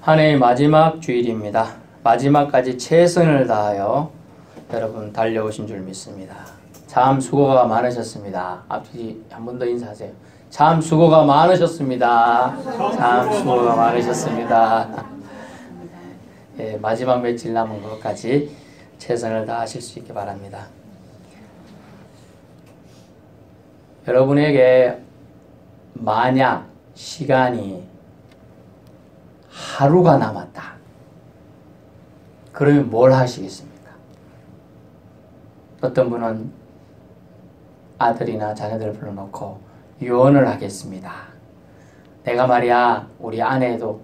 한 해의 마지막 주일입니다. 마지막까지 최선을 다하여 여러분 달려오신 줄 믿습니다. 참 수고가 많으셨습니다. 앞뒤 한 번 더 인사하세요. 참 수고가 많으셨습니다. 참 수고가 많으셨습니다. 예, 마지막 며칠 남은 것까지 최선을 다하실 수 있게 바랍니다. 여러분에게 만약 시간이 하루가 남았다. 그러면 뭘 하시겠습니까? 어떤 분은 아들이나 자녀들을 불러놓고 유언을 하겠습니다. 내가 말이야 우리 아내도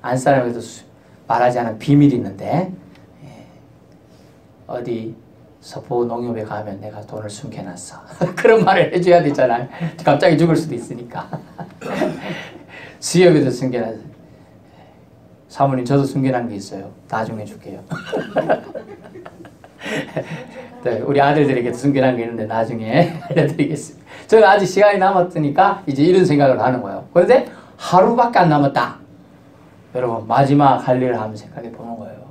안사람에도 말하지 않은 비밀이 있는데 어디 서포 농협에 가면 내가 돈을 숨겨놨어. 그런 말을 해줘야 되잖아요. 갑자기 죽을 수도 있으니까. 수협에도 숨겨놨어. 사모님 저도 숨겨놓은 게 있어요. 나중에 줄게요. 네, 우리 아들들에게도 숨겨놓은 게 있는데 나중에 알려드리겠습니다. 저는 아직 시간이 남았으니까 이제 이런 생각을 하는 거예요. 그런데 하루밖에 안 남았다. 여러분 마지막 할 일을 한번 생각해 보는 거예요.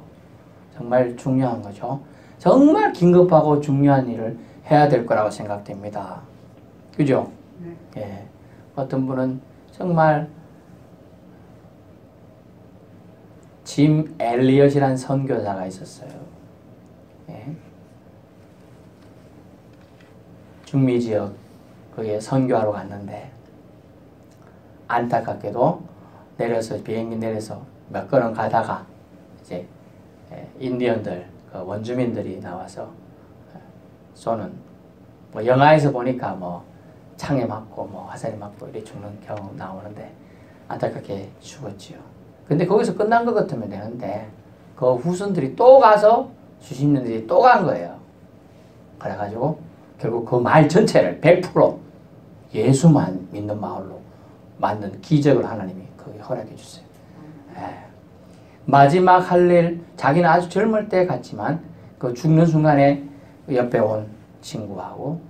정말 중요한 거죠. 정말 긴급하고 중요한 일을 해야 될 거라고 생각됩니다. 그죠? 예. 어떤 분은 정말 짐 엘리엇이라는 선교사가 있었어요. 예. 중미 지역 거기에 선교하러 갔는데 안타깝게도 내려서 비행기 내려서 몇 걸음 가다가 이제 인디언들 그 원주민들이 나와서 쏘는 뭐 영화에서 보니까 뭐 창에 맞고 뭐 화살에 맞고 이렇게 죽는 경우 나오는데 안타깝게 죽었지요. 근데 거기서 끝난 것 같으면 되는데 그 후손들이 또 가서 수십 년들이 또 간 거예요. 그래가지고 결국 그 마을 전체를 100% 예수만 믿는 마을로 만든 기적을 하나님이 거기 허락해 주세요. 마지막 할 일, 자기는 아주 젊을 때 갔지만 그 죽는 순간에 옆에 온 친구하고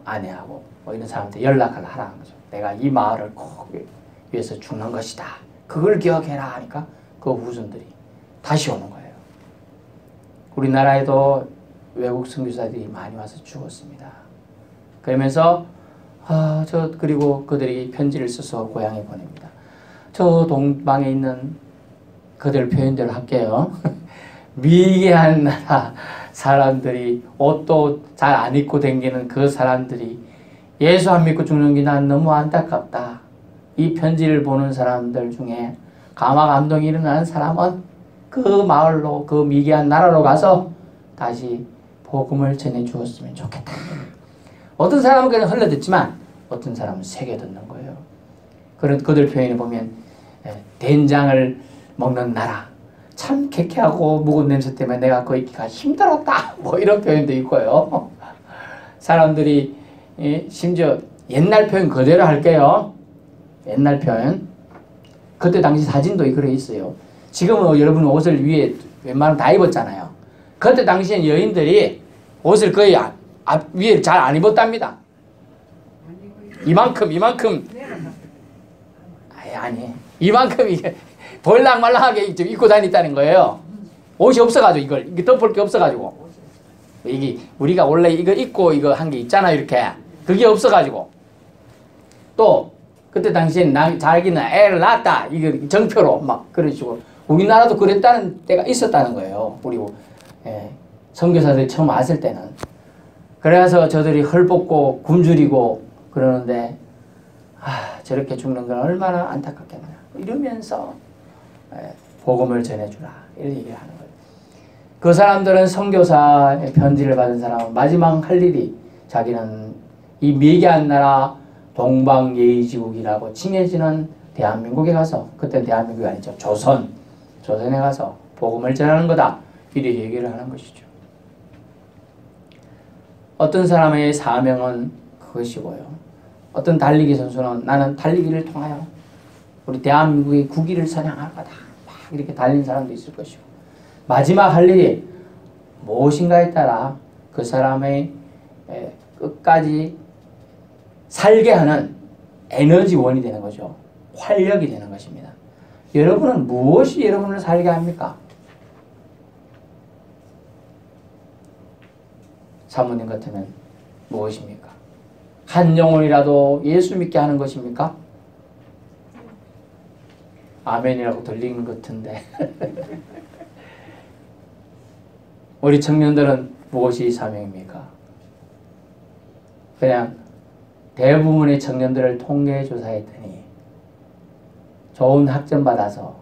아내하고 뭐 이런 사람들 연락을 하라는 거죠. 내가 이 마을을 꼭 위해서 죽는 것이다. 그걸 기억해라 하니까 그 후손들이 다시 오는 거예요. 우리나라에도 외국 선교사들이 많이 와서 죽었습니다. 그러면서 그리고 그들이 편지를 써서 고향에 보냅니다. 저 동방에 있는 그들 표현대로 할게요. 미개한 나라 사람들이 옷도 잘 안 입고 다니는 그 사람들이 예수 안 믿고 죽는 게 난 너무 안타깝다. 이 편지를 보는 사람들 중에 감화 감동이 일어나는 사람은 그 마을로 그 미개한 나라로 가서 다시 복음을 전해 주었으면 좋겠다. 어떤 사람은 그냥 흘러듣지만 어떤 사람은 새겨 듣는 거예요. 그런 그들 표현에 보면 된장을 먹는 나라 참 개쾌하고 묵은 냄새 때문에 내가 거기 있기가 힘들었다. 뭐 이런 표현도 있고요. 사람들이 심지어 옛날 표현 그대로 할게요. 옛날 표현. 그때 당시 사진도 그래 있어요. 지금은 여러분 옷을 위에 웬만하면 다 입었잖아요. 그때 당시엔 여인들이 옷을 거의 위에 잘 안 입었답니다. 이만큼 이만큼 이게 볼랑말랑하게 입고 다녔다는 거예요. 옷이 없어가지고 이게 덮을 게 없어가지고 이게 우리가 원래 이거 입고 이거 한 게 있잖아요. 이렇게 그게 없어가지고 또 그때 당시엔 자기는 애를 낳았다 이거 정표로 막 그러시고 우리나라도 그랬다는 때가 있었다는 거예요. 우리 선교사들이 처음 왔을 때는. 그래서 저들이 헐벗고 굶주리고 그러는데 저렇게 죽는 건 얼마나 안타깝겠나 이러면서 복음을 전해주라 이런 얘기를 하는 거예요. 그 사람들은 선교사의 편지를 받은 사람은 마지막 할 일이 자기는 이 미개한 나라 동방예의지국이라고 칭해지는 대한민국에 가서 그때는 대한민국이 아니죠. 조선에 가서 복음을 전하는 거다 이렇게 얘기를 하는 것이죠. 어떤 사람의 사명은 그것이고요. 어떤 달리기 선수는 나는 달리기를 통하여 우리 대한민국의 국위를 선양할 거다. 막 이렇게 달린 사람도 있을 것이고 마지막 할 일이 무엇인가에 따라 그 사람의 끝까지 살게 하는 에너지원이 되는 거죠. 활력이 되는 것입니다. 여러분은 무엇이 여러분을 살게 합니까? 사모님 같으면 무엇입니까? 한 영혼이라도 예수 믿게 하는 것입니까? 아멘이라고 들리는 것 같은데 우리 청년들은 무엇이 사명입니까? 그냥 대부분의 청년들을 통계 조사했더니 좋은 학점 받아서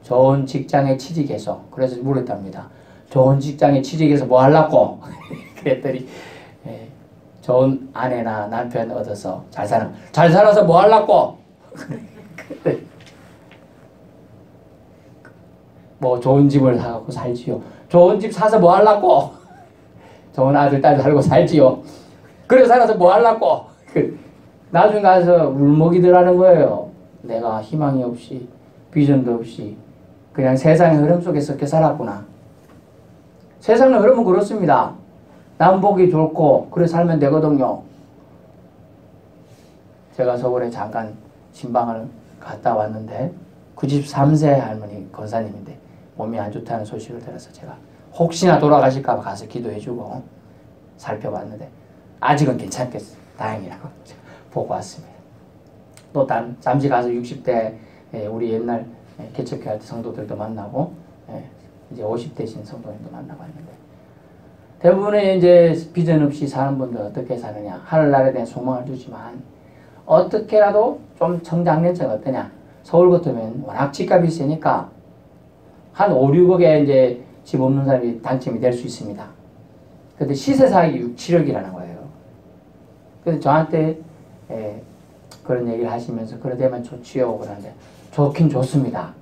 좋은 직장에 취직해서, 그래서 물었답니다. 좋은 직장에 취직해서 뭐 하려고? 그랬더니 좋은 아내나 남편 얻어서 잘 살아서 뭐 하려고? 뭐 좋은 집을 사갖고 살지요. 좋은 집 사서 뭐 하려고? 좋은 아들, 딸 살고 살지요. 그래 살아서 뭐 하려고? 나중에 가서 울먹이들 하는 거예요. 내가 희망이 없이, 비전도 없이 그냥 세상의 흐름 속에서 이렇게 살았구나. 세상의 흐름은 그렇습니다. 남 보기 좋고 그래 살면 되거든요. 제가 서울에 잠깐 신방을 갔다 왔는데 93세 할머니 권사님인데 몸이 안 좋다는 소식을 들어서 제가 혹시나 돌아가실까 봐 가서 기도해주고 살펴봤는데 아직은 괜찮겠어요. 다행이라고 보고 왔습니다. 또 잠시 가서 60대 우리 옛날 개척회 할 때 성도들도 만나고 이제 50대신 성도님도 만나고 왔는데 대부분의 이제 비전 없이 사는 분들 어떻게 사느냐, 하늘나라에 대한 소망을 주지만 어떻게라도 좀 성장 연차가 어떠냐. 서울 같으면 워낙 집값이 세니까 한 5, 6억에 이제 집 없는 사람이 당첨이 될 수 있습니다. 근데 시세 사익이 6, 7억이라는 거예요. 그래서 저한테 그런 얘기를 하시면서 그래 되면 좋지요 그러는데 좋긴 좋습니다.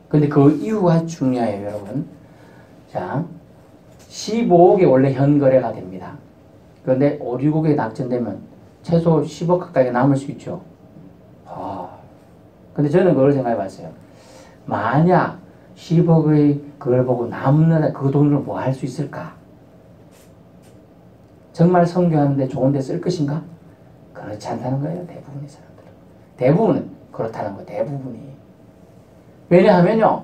근데 그 이유가 중요해요, 여러분. 자, 15억이 원래 현거래가 됩니다. 그런데 5, 6억에 낙찰되면 최소 10억 가까이 남을 수 있죠. 근데 저는 그걸 생각해 봤어요. 만약 10억의 그걸 보고 남는 그 돈으로 뭐 할 수 있을까? 정말 선교하는데 좋은 데 쓸 것인가? 그렇지 않다는 거예요, 대부분의 사람들은. 대부분은 그렇다는 거예요, 대부분이. 왜냐하면요,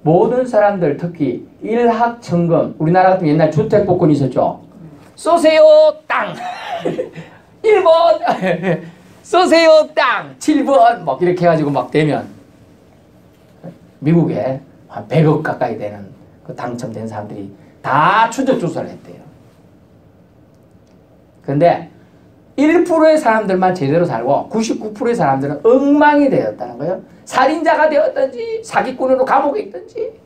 모든 사람들, 특히 일확천금, 우리나라 같은 옛날 주택복권이 있었죠. 쏘세요, 땅! 1번! 쏘세요, 땅! 7번! 막 이렇게 해가지고 막 되면, 미국에 한 100억 가까이 되는 그 당첨된 사람들이 다 추적 조사를 했대요. 근데 1%의 사람들만 제대로 살고 99%의 사람들은 엉망이 되었다는 거예요. 살인자가 되었든지 사기꾼으로 감옥에 있든지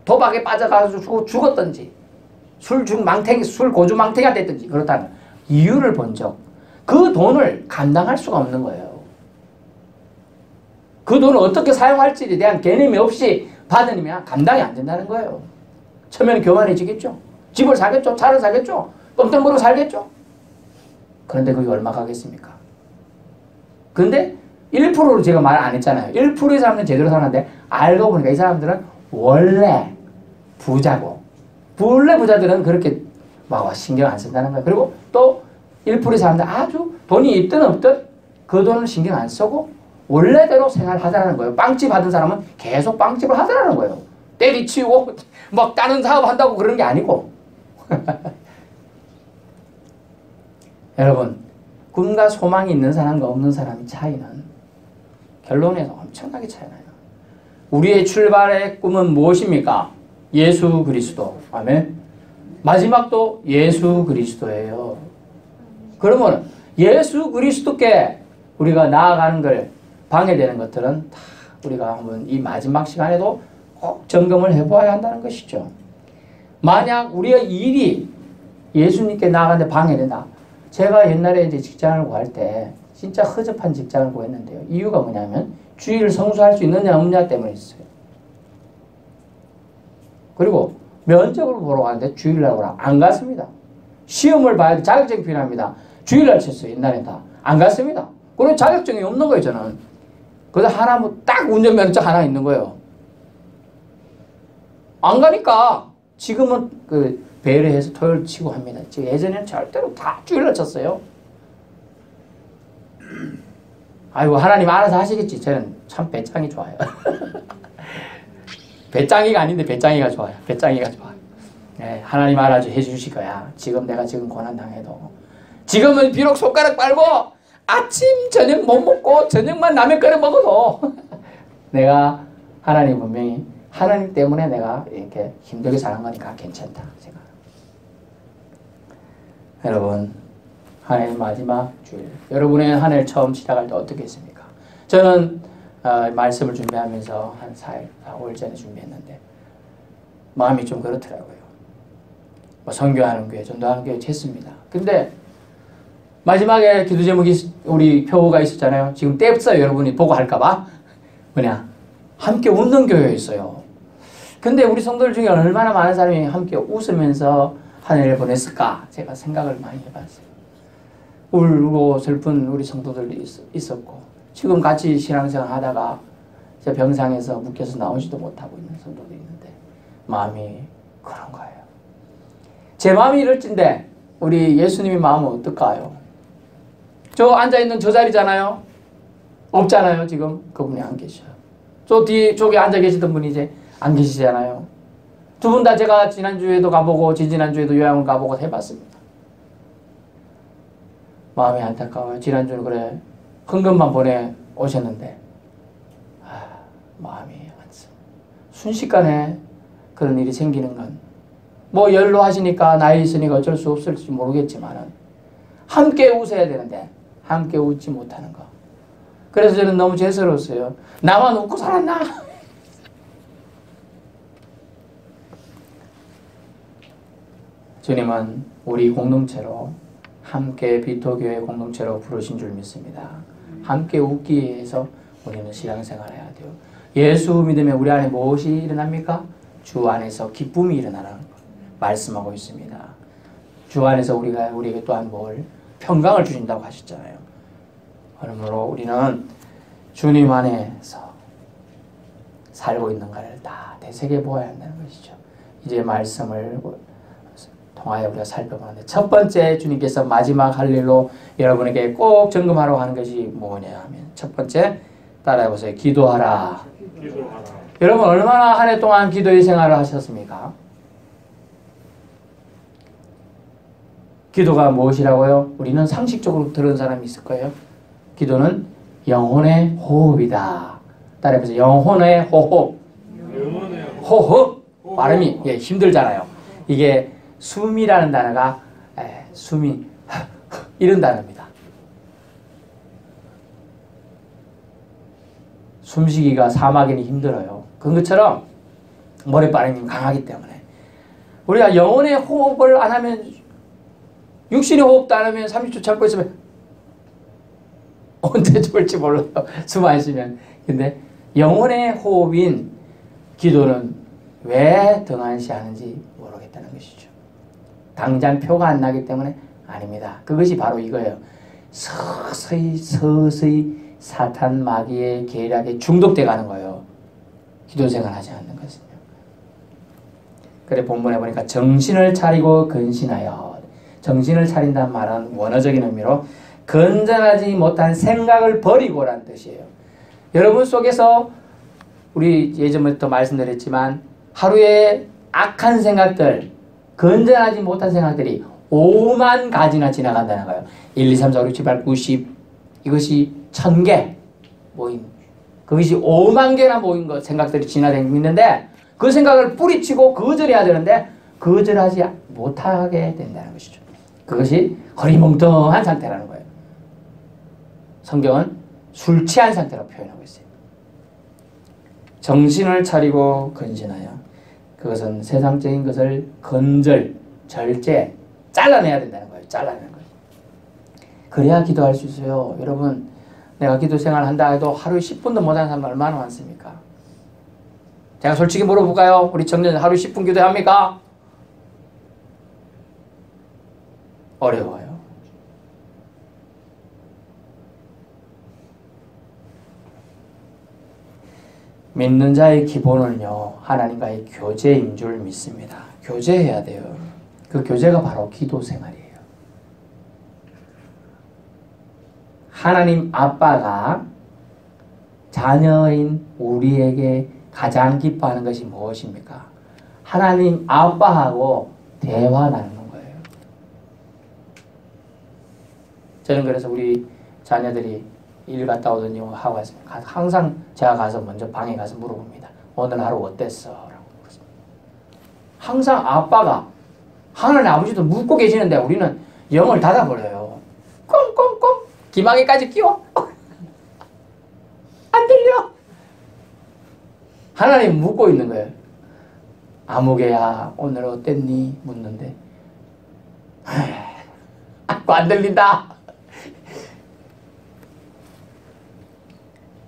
도박에 빠져가지고 죽었든지 술 고주 망태가 됐든지 그렇다는 이유를 본 적, 그 돈을 감당할 수가 없는 거예요. 그 돈을 어떻게 사용할지에 대한 개념이 없이 받으면 감당이 안 된다는 거예요. 처음에는 교만해지겠죠. 집을 사겠죠. 차를 사겠죠. 뻥땅 벌고 살겠죠. 그런데 그게 얼마 가겠습니까? 근데 1%로 제가 말 안 했잖아요. 1%의 사람들은 제대로 사는데 알고 보니까 이 사람들은 원래 부자고, 원래 부자들은 그렇게 막 신경 안 쓴다는 거예요. 그리고 또 1%의 사람들 아주 돈이 있든 없든 그 돈을 신경 안 쓰고 원래대로 생활하자는 거예요. 빵집 하던 사람은 계속 빵집을 하자는 거예요. 때리치우고 막 다른 사업 한다고 그러는 게 아니고. 여러분, 꿈과 소망이 있는 사람과 없는 사람의 차이는 결론에서 엄청나게 차이나요. 우리의 출발의 꿈은 무엇입니까? 예수 그리스도. 아멘. 마지막도 예수 그리스도예요. 그러면 예수 그리스도께 우리가 나아가는 걸 방해되는 것들은 다 우리가 한번 이 마지막 시간에도 꼭 점검을 해보아야 한다는 것이죠. 만약 우리의 일이 예수님께 나아가는데 방해된다. 제가 옛날에 이제 직장을 구할 때 진짜 허접한 직장을 구했는데요. 이유가 뭐냐면 주일을 성수할 수 있느냐 없느냐 때문에 있어요. 그리고 면접을 보러 가는데 주일날 오라. 안 갔습니다. 시험을 봐야 돼. 자격증이 필요합니다. 주일날 쳤어요. 옛날에 다. 안 갔습니다. 그리고 자격증이 없는 거예요, 저는. 그래서 하나 뭐 딱 운전면허증 하나 있는 거예요. 안 가니까 지금은 그 배려해서 토요일 치고 합니다. 예전에는 절대로 다 주일날 쳤어요. 아이고 하나님 알아서 하시겠지. 저는 참 배짱이 좋아요. 배짱이가 아닌데 배짱이가 좋아요. 배짱이가 좋아요. 네, 하나님 알아서 해주실 거야. 지금 내가 지금 고난당해도 지금은 비록 손가락 빨고 아침 저녁 못 먹고 저녁만 라면 끓여 먹어도 내가 하나님 분명히 하나님 때문에 내가 이렇게 힘들게 사는 거니까 괜찮다. 제가 여러분 한 해 마지막 주일 여러분의 한 해를 처음 시작할 때 어떻게 했습니까? 저는 말씀을 준비하면서 한 4일, 5일 전에 준비했는데 마음이 좀 그렇더라고요. 뭐 선교하는 교회, 전도하는 교회 했습니다. 근데 마지막에 기도 제목이 우리 표가 있었잖아요. 지금 떼었어요. 여러분이 보고 할까봐. 뭐냐? 함께 웃는 교회에 있어요. 근데 우리 성도들 중에 얼마나 많은 사람이 함께 웃으면서 한 해를 보냈을까? 제가 생각을 많이 해봤어요. 울고 슬픈 우리 성도들이 있었고 지금 같이 신앙생활 하다가 병상에서 묶여서 나오지도 못하고 있는 성도도 있는데 마음이 그런 거예요. 제 마음이 이럴진데 우리 예수님의 마음은 어떨까요? 저 앉아있는 저 자리잖아요. 없잖아요. 지금 그분이 안 계셔요. 저 뒤에 쪽에 앉아 계시던 분이 이제 안 계시잖아요. 두 분 다 제가 지난주에도 가보고 지지난주에도 요양원 가보고 해봤습니다. 마음이 안타까워요. 지난주는 그래 헌금만 보내 오셨는데 마음이 안쓰. 순식간에 그런 일이 생기는 건 뭐 연로하시니까 나이 있으니까 어쩔 수 없을지 모르겠지만은 함께 웃어야 되는데 함께 웃지 못하는 거. 그래서 저는 너무 죄스러웠어요. 나만 웃고 살았나? 주님은 우리 공동체로 함께 비토교회 공동체로 부르신 줄 믿습니다. 함께 웃기 위해서 우리는 신앙생활을 해야 돼요. 예수 믿으면 우리 안에 무엇이 일어납니까? 주 안에서 기쁨이 일어나라는 걸 말씀하고 있습니다. 주 안에서 우리에게 또한 뭘 평강을 주신다고 하셨잖아요. 그러므로 우리는 주님 안에서 살고 있는가를 다 되새겨 보아야 한다는 것이죠. 이제 말씀을 통하여 우리가 살펴보는데 첫 번째 주님께서 마지막 할 일로 여러분에게 꼭 점검하라고 하는 것이 뭐냐 하면 첫 번째 따라해보세요. 기도하라. 여러분 얼마나 한 해 동안 기도의 생활을 하셨습니까? 기도가 무엇이라고요? 우리는 상식적으로 들은 사람이 있을 거예요. 기도는 영혼의 호흡이다. 따라해보세요. 영혼의 호흡. 호흡. 발음이 힘들잖아요. 이게 숨이라는 단어가 숨이 이런 단어입니다. 숨쉬기가 사막이니 힘들어요. 그런 것처럼 머리빠름이 강하기 때문에 우리가 영혼의 호흡을 안 하면 육신의 호흡도 안 하면 30초 참고 있으면 언제 죽을지 몰라요. 숨 안 쉬면. 근데 영혼의 호흡인 기도는 왜 등한시하는지 모르겠다는 것이죠. 당장 표가 안 나기 때문에 아닙니다. 그것이 바로 이거예요. 서서히 사탄 마귀의 계략에 중독돼 가는 거예요. 기도 생활하지 않는 것은요. 그래 본문에 보니까 정신을 차리고 근신하여. 정신을 차린다는 말은 원어적인 의미로 건전하지 못한 생각을 버리고라는 뜻이에요. 여러분 속에서 우리 예전부터 말씀드렸지만 하루에 악한 생각들, 건전하지 못한 생각들이 5만 가지나 지나간다는 거예요. 1, 2, 3, 4, 5, 6, 7, 8, 90 이것이 1000개 모임. 그것이 5만 개나 모인 것 생각들이 지나다니는데 그 생각을 뿌리치고 거절해야 되는데 거절하지 못하게 된다는 것이죠. 그것이 허리멍텅한 상태라는 거예요. 성경은 술 취한 상태로 표현하고 있어요. 정신을 차리고 근신하여. 그것은 세상적인 것을 건절, 절제, 잘라내야 된다는 거예요. 잘라내는 거예요. 그래야 기도할 수 있어요. 여러분, 내가 기도 생활 한다 해도 하루에 10분도 못하는 사람 얼마나 많습니까? 제가 솔직히 물어볼까요? 우리 청년 하루에 10분 기도합니까? 어려워요. 믿는 자의 기본은요, 하나님과의 교제인 줄 믿습니다. 교제해야 돼요. 그 교제가 바로 기도 생활이에요. 하나님 아빠가 자녀인 우리에게 가장 기뻐하는 것이 무엇입니까? 하나님 아빠하고 대화 나누는 거예요. 저는 그래서 우리 자녀들이 일 갔다 오더니 하고 왔습니다. 항상 제가 가서 먼저 방에 가서 물어봅니다. 오늘 하루 어땠어? 라고 물었습니다. 항상 아빠가 하나님 아버지도 묻고 계시는데 우리는 영을 닫아버려요. 꽁꽁꽁 기망에까지 끼워. 안 들려. 하나님 묻고 있는 거예요. 아무개야 오늘 어땠니? 묻는데 안 들린다.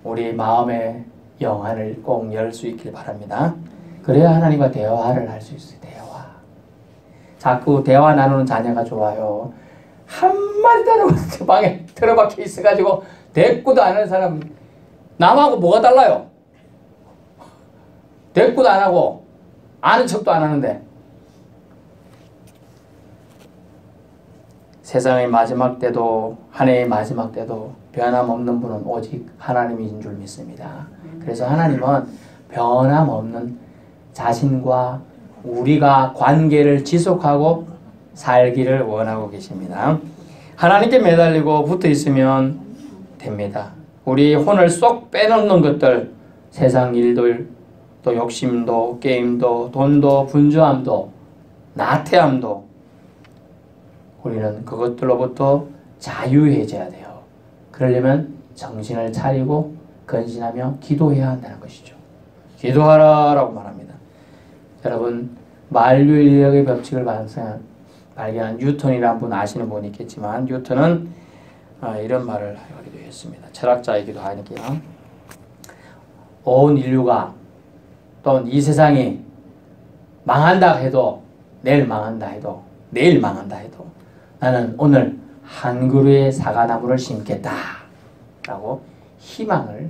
우리 마음의 영안을 꼭 열 수 있길 바랍니다. 그래야 하나님과 대화를 할 수 있어요. 대화. 자꾸 대화 나누는 자녀가 좋아요. 한마디도 안 하고 그 방에 들어박혀 있어가지고 대꾸도 안 하는 사람 남하고 뭐가 달라요? 대꾸도 안 하고 아는 척도 안 하는데 세상의 마지막 때도 한 해의 마지막 때도 변함없는 분은 오직 하나님인 줄 믿습니다. 그래서 하나님은 변함없는 자신과 우리가 관계를 지속하고 살기를 원하고 계십니다. 하나님께 매달리고 붙어 있으면 됩니다. 우리 혼을 쏙 빼놓는 것들, 세상 일들, 또 욕심도, 게임도, 돈도, 분주함도, 나태함도 우리는 그것들로부터 자유해져야 돼요. 그러려면 정신을 차리고 근신하며 기도해야 한다는 것이죠. 기도하라라고 말합니다. 여러분 만유인력의 법칙을 발견한 뉴턴이라는 분 아시는 분이 있겠지만 뉴턴은 이런 말을 하기도 했습니다. 철학자이기도 하니까요. 온 인류가 또는 이 세상이 망한다 해도 내일 망한다 해도 나는 오늘 한 그루의 사과나무를 심겠다 라고 희망을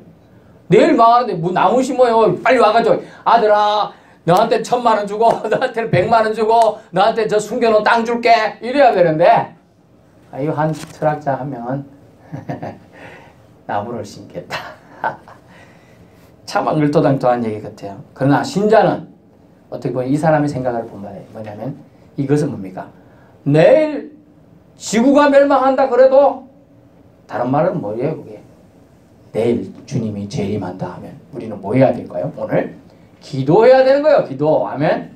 내일 망하는데 뭐 나무 심어요. 빨리 와가지고 아들아 너한테 1,000,000원 주고 너한테는 100만원 주고 너한테 저 숨겨놓은 땅 줄게 이래야 되는데 이 한 철학자 하면 나무를 심겠다. 참 얼토당토한 얘기 같아요. 그러나 신자는 어떻게 보면 이 사람의 생각을 보면 뭐냐면 이것은 뭡니까? 내일 지구가 멸망한다 그래도 다른 말은 뭐예요 그게? 내일 주님이 재림한다 하면 우리는 뭐 해야 될까요? 오늘 기도해야 되는 거예요. 기도. 아멘.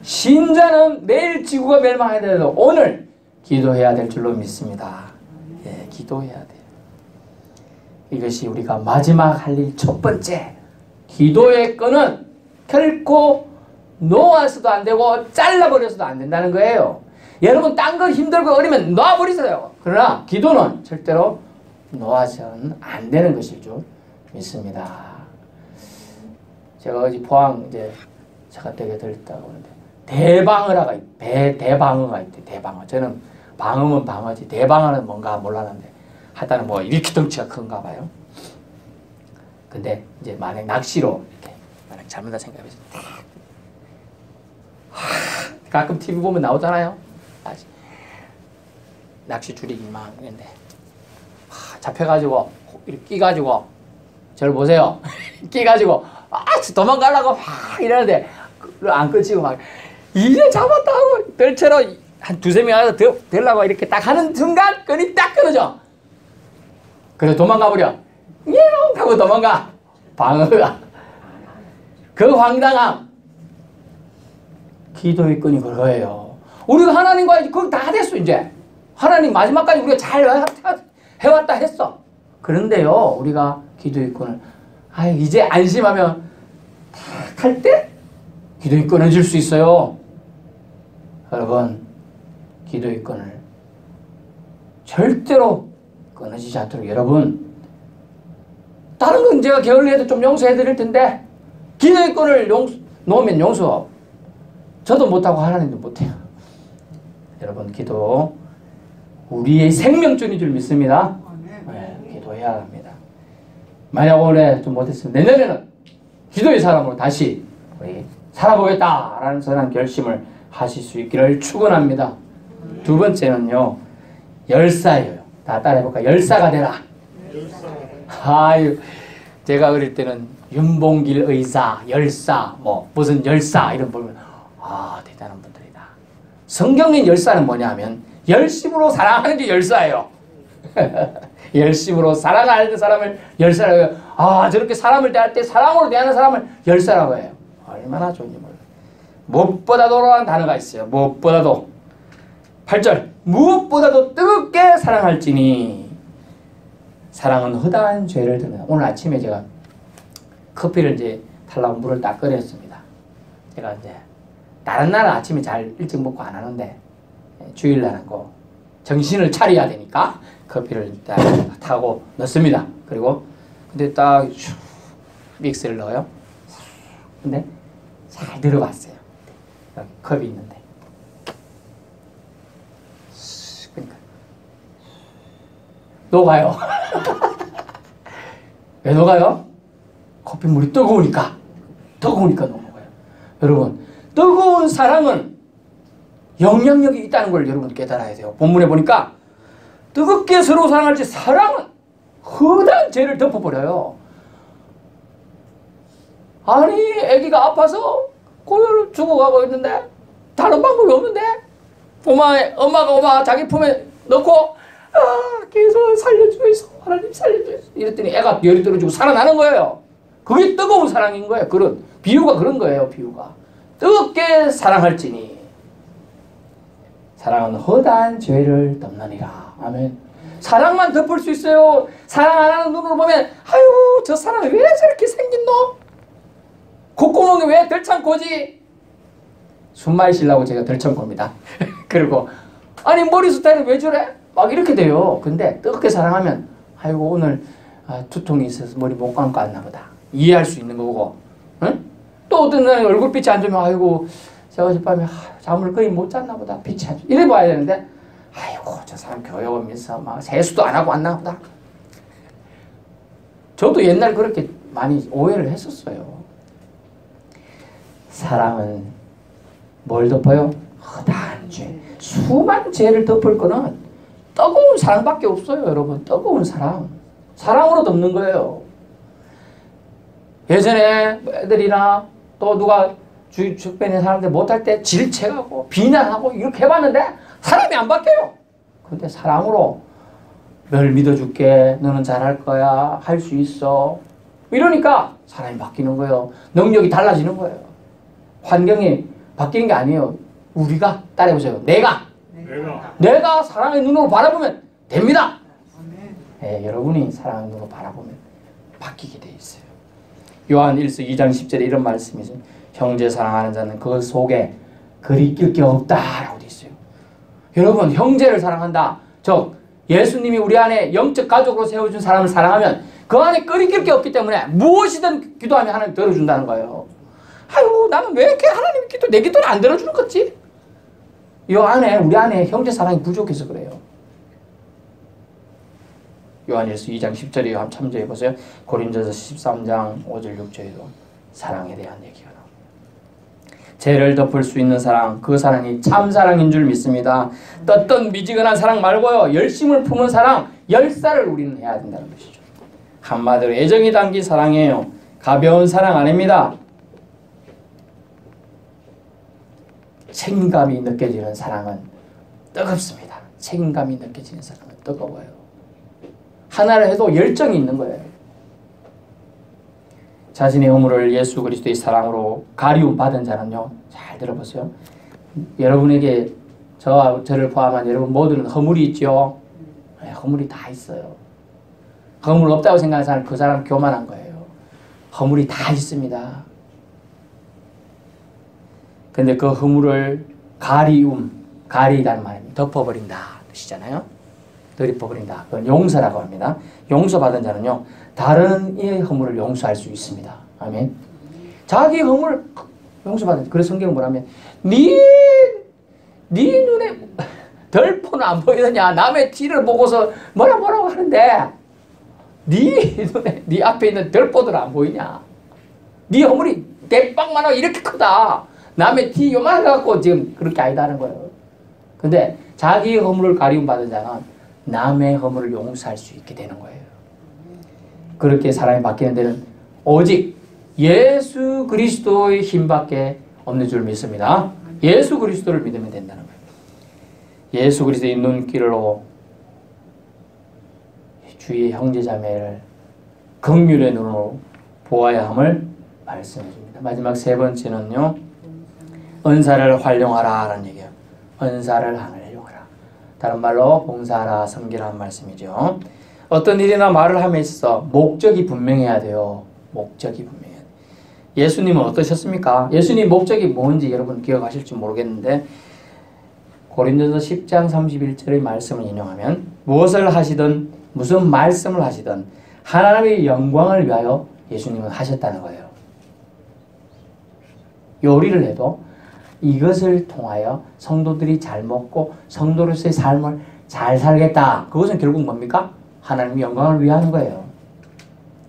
신자는 내일 지구가 멸망해야 돼도 오늘 기도해야 될 줄로 믿습니다. 예, 기도해야 돼요. 이것이 우리가 마지막 할 일 첫 번째. 기도의 끈은 결코 놓아서도 안 되고 잘라버려서도 안 된다는 거예요. 여러분 딴 거 힘들고 어리면 놔버리세요. 그러나 기도는 절대로 놓아서는 안 되는 것일 줄 믿습니다. 제가 어제 포항 이제 차가댁에 들렸다고 하는데 대방어라가 대방어가 있대. 대방어. 저는 방어면 방어지 대방어는 뭔가 몰랐는데 하여튼 뭐 이렇게 덩치가 큰가 봐요. 근데 이제 만약 낚시로 이렇게 만약 잘못다 생각해보세요. 가끔 TV 보면 나오잖아요. 낚시 줄이 이만한데 잡혀가지고 이렇게 끼가지고 저를 보세요. 끼가지고 도망가려고 막 이러는데 안 끊치고 막 이제 잡았다 하고 뜰채로 한 2-3명 와서 들라고 이렇게 딱 하는 순간 끈이 딱 끊어져. 그래서 도망가버려. 냥 하고 도망가. 방어가. 그 황당함. 기도의 끈이 그거예요. 우리가 하나님과 이제 그거 다 됐어 이제. 하나님 마지막까지 우리가 잘 해왔다 했어. 그런데요 우리가 기도의 끈을 이제 안심하면 탁 할 때 기도의 끊어질 수 있어요. 여러분 기도의 끈을 절대로 끊어지지 않도록 여러분 다른 건 제가 게을리해도 좀 용서해 드릴 텐데 기도의 끈을 놓으면 용서 저도 못하고 하나님도 못해요. 여러분 기도 우리의 생명줄인 줄 믿습니다. 네, 기도해야 합니다. 만약 올해 좀 못했으면 내년에는 기도의 사람으로 다시 우리 살아보겠다라는 선한 결심을 하실 수 있기를 축원합니다. 두 번째는요 열사예요. 다 따라해볼까? 열사가 되라. 아유, 제가 어릴 때는 윤봉길 의사, 열사, 뭐 무슨 열사 이런 보면 아 대단한 분들이다. 성경인 열사는 뭐냐면 열심으로 사랑하는 게 열사예요. 열심으로 사랑하는 사람을 열사라고 해요. 아 저렇게 사람을 대할 때 사랑으로 대하는 사람을 열사라고 해요. 얼마나 좋은지 몰라요. 무엇보다도라는 단어가 있어요. 무엇보다도 8절 무엇보다도 뜨겁게 사랑할지니 사랑은 허다한 죄를 듭니다. 오늘 아침에 제가 커피를 이제 달라고 물을 딱 끓였습니다. 제가 이제 다른 날은 아침에 잘 일찍 먹고 안 하는데 주일날은 거 정신을 차려야 되니까 커피를 딱 타고 넣습니다. 그리고 근데 딱 믹스를 넣어요. 근데 잘 들어갔어요. 여기 컵이 있는데 그러니까 녹아요. 왜 녹아요? 커피 물이 뜨거우니까 녹아요. 여러분 뜨거운 사랑은 영향력이 있다는 걸 여러분 깨달아야 돼요. 본문에 보니까 뜨겁게 서로 사랑할지 사랑은 허다한 죄를 덮어버려요. 아니 아기가 아파서 고요를 죽어가고 있는데 다른 방법이 없는데 엄마가 자기 품에 넣고 계속 살려주소서 하나님 살려주소서 이랬더니 애가 열이 떨어지고 살아나는 거예요. 그게 뜨거운 사랑인 거예요. 그런 비유가 그런 거예요. 비유가 뜨겁게 사랑할지니 사랑은 허다한 죄를 덮느니라. 아멘. 사랑만 덮을 수 있어요. 사랑 안 하는 눈으로 보면 아유 저 사람이 왜 저렇게 생긴노? 콧구멍이 왜 덜창코지? 숨 쉬려고 제가 덜창코입니다. 그리고 아니 머리 스타일이 왜 저래? 막 이렇게 돼요. 근데 뜨겁게 사랑하면 아이고 오늘 두통이 있어서 머리 못 감고 왔나 보다. 이해할 수 있는 거고. 응? 또 어떤 사람이 얼굴빛이 안 좋으면 아이고 제가 어젯밤에 잠을 거의 못 잤나 보다. 빛이 안 좋아. 이래 봐야 되는데 아이고 저 사람 교회 오면서 막 세수도 안 하고 왔나 보다. 저도 옛날 그렇게 많이 오해를 했었어요. 사랑은 뭘 덮어요? 허다한 죄. 수많은 죄를 덮을 거는 뜨거운 사랑밖에 없어요. 여러분 뜨거운 사랑. 사랑으로 덮는 거예요. 예전에 애들이나 또 누가 주변에 사람들 못할 때 질책하고 비난하고 이렇게 해봤는데 사람이 안 바뀌어요. 근데 사랑으로 널 믿어줄게. 너는 잘할 거야. 할 수 있어. 이러니까 사람이 바뀌는 거예요. 능력이 달라지는 거예요. 환경이 바뀌는 게 아니에요. 우리가 따라해보세요. 내가 사랑의 눈으로 바라보면 됩니다. 네, 여러분이 사랑의 눈으로 바라보면 바뀌게 돼 있어요. 요한 1서 2장 10절에 이런 말씀이 있어요. 형제 사랑하는 자는 그 속에 그리 낄 게 없다라고 돼 있어요. 여러분 형제를 사랑한다. 즉 예수님이 우리 안에 영적 가족으로 세워준 사람을 사랑하면 그 안에 끓이낄 게 없기 때문에 무엇이든 기도하면 하나님 들어준다는 거예요. 아이고 나는 왜 이렇게 하나님 기도 내 기도를 안 들어주는 거지? 이 안에 우리 안에 형제 사랑이 부족해서 그래요. 요한일서 2장 10절에 한번 참조해 보세요. 고린도서 13장 5절 6절에도 사랑에 대한 얘기가 나옵니다. 죄를 덮을 수 있는 사랑, 그 사랑이 참 사랑인 줄 믿습니다. 떴던 미지근한 사랑 말고요. 열심을 품은 사랑, 열사를 우리는 해야 된다는 것이죠. 한마디로 애정이 담긴 사랑이에요. 가벼운 사랑 아닙니다. 책임감이 느껴지는 사랑은 뜨겁습니다. 책임감이 느껴지는 사랑은 뜨거워요. 하나를 해도 열정이 있는 거예요. 자신의 허물을 예수 그리스도의 사랑으로 가리움 받은 자는요. 잘 들어보세요. 여러분에게 저와 저를 포함한 여러분 모두는 허물이 있죠. 네, 허물이 다 있어요. 허물 없다고 생각하는 사람 그 사람 교만한 거예요. 허물이 다 있습니다. 근데 그 허물을 가리다는 말입니다. 덮어버린다 뜻이잖아요. 덮어버린다. 그건 용서라고 합니다. 용서받은 자는요. 다른 이의 허물을 용서할 수 있습니다. 아멘. 자기 허물 용서받은. 그래서 성경은 뭐라면 네 눈에 덜포는 안 보이느냐. 남의 티를 보고서 뭐라고 하는데 네 눈에 네 앞에 있는 덜포들 안 보이냐. 네 허물이 대빵만 하고 이렇게 크다. 남의 티 요만해 갖고 지금 그렇게 아니다는 거예요. 근데 자기의 허물을 가리움 받은 자는 남의 허물을 용서할 수 있게 되는 거예요. 그렇게 사람이 바뀌는 데는 오직 예수 그리스도의 힘밖에 없는 줄 믿습니다. 예수 그리스도를 믿으면 된다는 거예요. 예수 그리스도의 눈길로 주위의 형제자매를 긍휼의 눈으로 보아야 함을 말씀해 줍니다. 마지막 세 번째는요. 은사를 활용하라 라는 얘기예요. 은사를 활용하라. 다른 말로 봉사하라, 섬기라는 말씀이죠. 어떤 일이나 말을 함에 있어서 목적이 분명해야 돼요. 목적이 분명해야 돼요. 예수님은 어떠셨습니까? 예수님 목적이 뭔지 여러분 기억하실지 모르겠는데 고린도서 10장 31절의 말씀을 인용하면 무엇을 하시든 무슨 말씀을 하시든 하나님의 영광을 위하여 예수님은 하셨다는 거예요. 요리를 해도 이것을 통하여 성도들이 잘 먹고 성도로서의 삶을 잘 살겠다. 그것은 결국 뭡니까? 하나님의 영광을 위하는 거예요.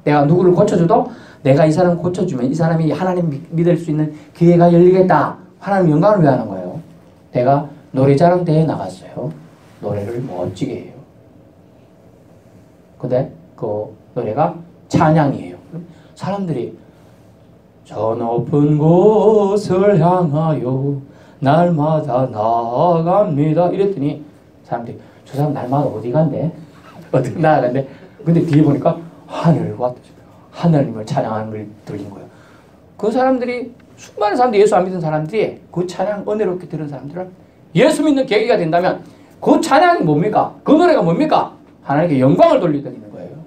내가 누구를 고쳐줘도 내가 이 사람을 고쳐주면 이 사람이 하나님 믿을 수 있는 기회가 열리겠다. 하나님 영광을 위하는 거예요. 내가 노래자랑 대회에 나갔어요. 노래를 멋지게 해요. 근데 그 노래가 찬양이에요. 사람들이 저 높은 곳을 향하여 날마다 나아갑니다. 이랬더니 사람들이 저 사람 날마다 어디 간대? 어디 나아간대? 근데 뒤에 보니까 하늘과 하나님을 찬양하는 걸 들린 거예요. 그 사람들이 수많은 사람들이 예수 안 믿는 사람들이 그 찬양 은혜롭게 들은 사람들은 예수 믿는 계기가 된다면 그 찬양이 뭡니까? 그 노래가 뭡니까? 하나님께 영광을 돌려드리는 거예요.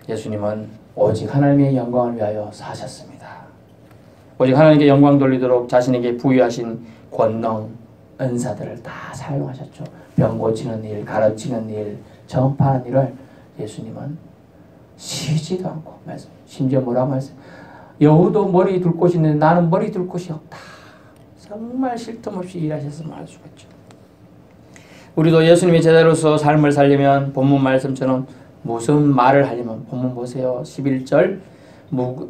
예수님은 오직 하나님의 영광을 위하여 사셨습니다. 오직 하나님께 영광 돌리도록 자신에게 부여하신 권능, 은사들을 다 사용하셨죠. 병 고치는 일, 가르치는 일, 전파하는 일을 예수님은 쉬지도 않고 말씀. 심지어 뭐라고 말씀? 여우도 머리 둘 곳이 있는데 나는 머리 둘 곳이 없다. 정말 쉴 틈 없이 일하셨음을 알 수가 있죠. 우리도 예수님의 제자로서 삶을 살려면 본문 말씀처럼 무슨 말을 하려면 본문 보세요. 11절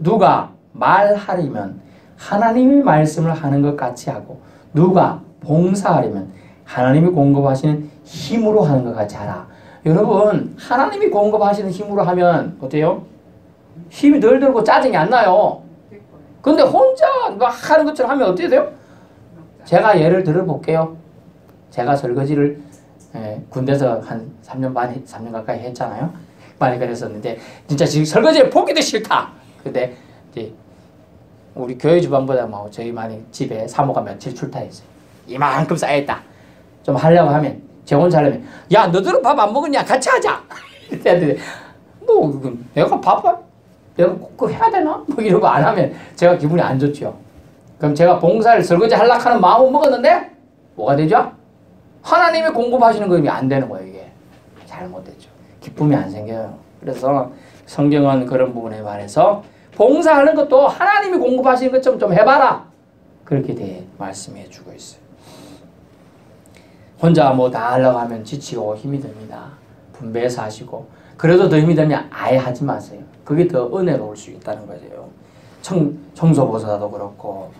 누가 말하려면 하나님의 말씀을 하는 것 같이 하고 누가 봉사하려면 하나님이 공급하시는 힘으로 하는 것 같이 하라. 여러분 하나님이 공급하시는 힘으로 하면 어때요? 힘이 덜 들고 짜증이 안 나요. 근데 혼자 막 하는 것처럼 하면 어떻게 돼요? 제가 예를 들어 볼게요. 제가 설거지를 군대에서 한 3년 반, 3년 가까이 했잖아요. 많이 그랬었는데 진짜 지금 설거지를 보기도 싫다. 근데 이제 우리 교회 주방보다 뭐 저희 많이 집에 사모가 며칠 출타했어요. 이만큼 쌓여있다. 좀 하려고 하면 제 혼자 하려면 야 너들은 밥 안 먹었냐? 같이 하자. 이랬는데 뭐 내가 내가 꼭 해야 되나? 뭐 이러고 안 하면 제가 기분이 안 좋죠. 그럼 제가 봉사를 설거지 하려고 하는 마음은 먹었는데 뭐가 되죠? 하나님이 공급하시는 거 안 되는 거예요. 이게 잘못됐죠. 기쁨이 안 생겨요. 그래서 성경은 그런 부분에 관해서 봉사하는 것도 하나님이 공급하시는 것처럼 좀 해봐라. 그렇게 말씀해 주고 있어요. 혼자 뭐 다 하려고 하면 지치고 힘이 듭니다. 분배해서 하시고 그래도 더 힘이 들면 아예 하지 마세요. 그게 더 은혜로울 수 있다는 거죠. 청소보사도 그렇고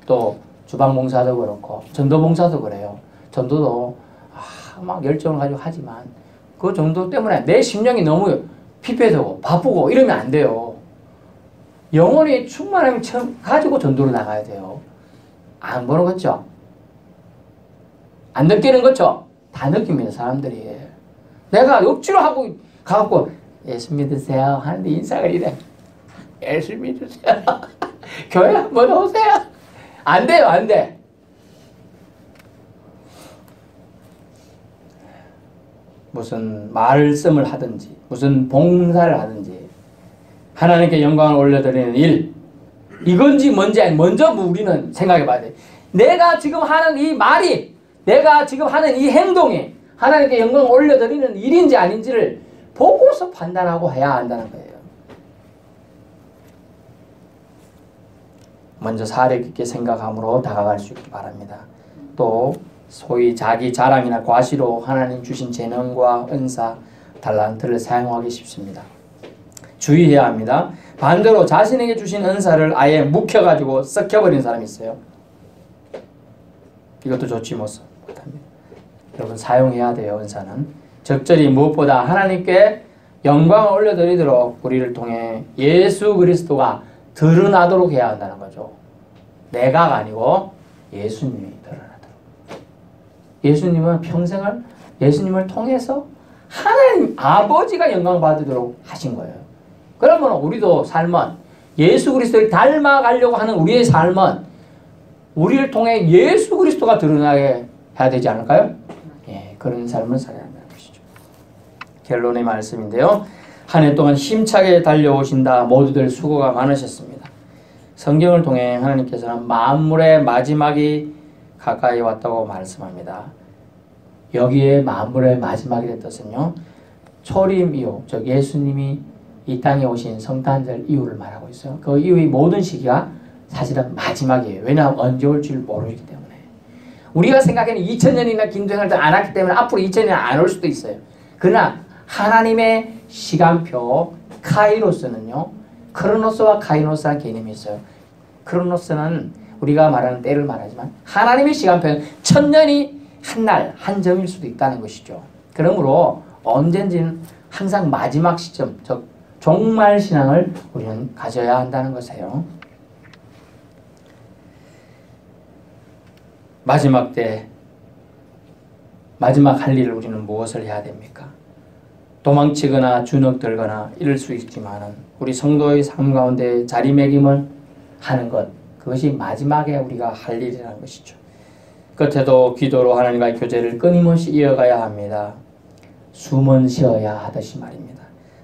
또 주방봉사도 그렇고 전도봉사도 그래요. 전도도 막 열정을 가지고 하지만 그 정도 때문에 내 심령이 너무 피폐되고 바쁘고 이러면 안 돼요. 영혼이 충만함을 가지고 전도를 나가야 돼요. 안 보는 거죠? 안 느끼는 거죠? 다 느낍니다. 사람들이. 내가 억지로 하고 가갖고 예수 믿으세요 하는데 인사가 이래. 예수 믿으세요. 교회 한번 오세요. 안 돼요. 안 돼. 무슨 말씀을 하든지 무슨 봉사를 하든지 하나님께 영광을 올려드리는 일 이건지 뭔지 먼저 우리는 생각해 봐야 돼. 내가 지금 하는 이 말이 내가 지금 하는 이 행동이 하나님께 영광을 올려드리는 일인지 아닌지를 보고서 판단하고 해야 한다는 거예요. 먼저 사려 깊게 생각함으로 다가갈 수 있기 바랍니다. 또 소위 자기 자랑이나 과시로 하나님 주신 재능과 은사, 달란트를 사용하기 쉽습니다. 주의해야 합니다. 반대로 자신에게 주신 은사를 아예 묵혀가지고 썩혀버린 사람이 있어요. 이것도 좋지 못합니다. 여러분 사용해야 돼요. 은사는 적절히 무엇보다 하나님께 영광을 올려드리도록 우리를 통해 예수 그리스도가 드러나도록 해야 한다는 거죠. 내가가 아니고 예수님이 드러나도록. 예수님은 평생을 예수님을 통해서 하나님 아버지가 영광 받도록 하신 거예요. 그러면 우리도 삶은 예수 그리스도를 닮아가려고 하는 우리의 삶은 우리를 통해 예수 그리스도가 드러나게 해야 되지 않을까요? 예, 그런 삶을 살아야 한다는 것이죠. 결론의 말씀인데요. 한 해 동안 힘차게 달려오신다. 모두들 수고가 많으셨습니다. 성경을 통해 하나님께서는 만물의 마지막이 가까이 왔다고 말씀합니다. 여기에 만물의 마지막이라는 뜻은요. 초림 이후, 즉 예수님이 이 땅에 오신 성탄절 이후를 말하고 있어요. 그 이후의 모든 시기가 사실은 마지막이에요. 왜냐하면 언제 올 줄 모르기 때문에. 우리가 생각하는 2000년이나 김정일도 안 왔기 때문에 앞으로 2000년이 안 올 수도 있어요. 그러나 하나님의 시간표 카이로스는요. 크로노스와 카이노스라는 개념이 있어요. 크로노스는 우리가 말하는 때를 말하지만 하나님의 시간표는 1000년이 한 날, 한 점일 수도 있다는 것이죠. 그러므로 언젠지는 항상 마지막 시점, 즉 종말 신앙을 우리는 가져야 한다는 것이에요. 마지막 때 마지막 할 일을 우리는 무엇을 해야 됩니까? 도망치거나 주눅들거나 이럴 수 있지만은 우리 성도의 삶 가운데 자리매김을 하는 것, 그것이 마지막에 우리가 할 일이라는 것이죠. 끝에도 기도로 하나님과의 교제를 끊임없이 이어가야 합니다. 숨은 쉬어야 하듯이 말입니다.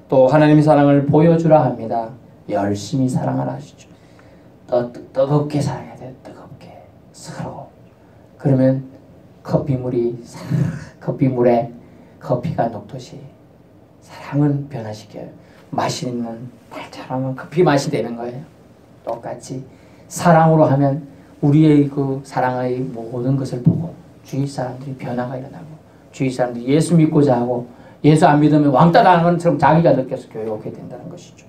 또 하나님의 사랑을 보여주라 합니다. 열심히 사랑하라 하시죠. 뜨겁게 사랑해야 돼요. 뜨겁게 서로. 그러면 커피물에 커피가 녹듯이 사랑은 변화시켜요. 맛있는 달달한 커피 맛이 되는 거예요. 똑같이 사랑으로 하면 우리의 그 사랑의 모든 것을 보고 주위 사람들이 변화가 일어나고 주위 사람들이 예수 믿고자 하고 예수 안 믿으면 왕따 당하는 것처럼 자기가 느껴서 교회 오게 된다는 것이죠.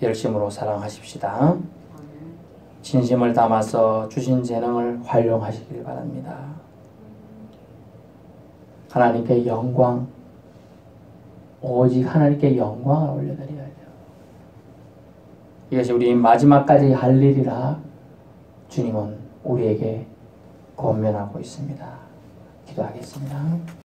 열심으로 사랑하십시다. 진심을 담아서 주신 재능을 활용하시길 바랍니다. 하나님께 영광, 오직 하나님께 영광을 올려드려야 돼요. 이것이 우리 마지막까지 할 일이라 주님은 우리에게 권면하고 있습니다. 기도하겠습니다.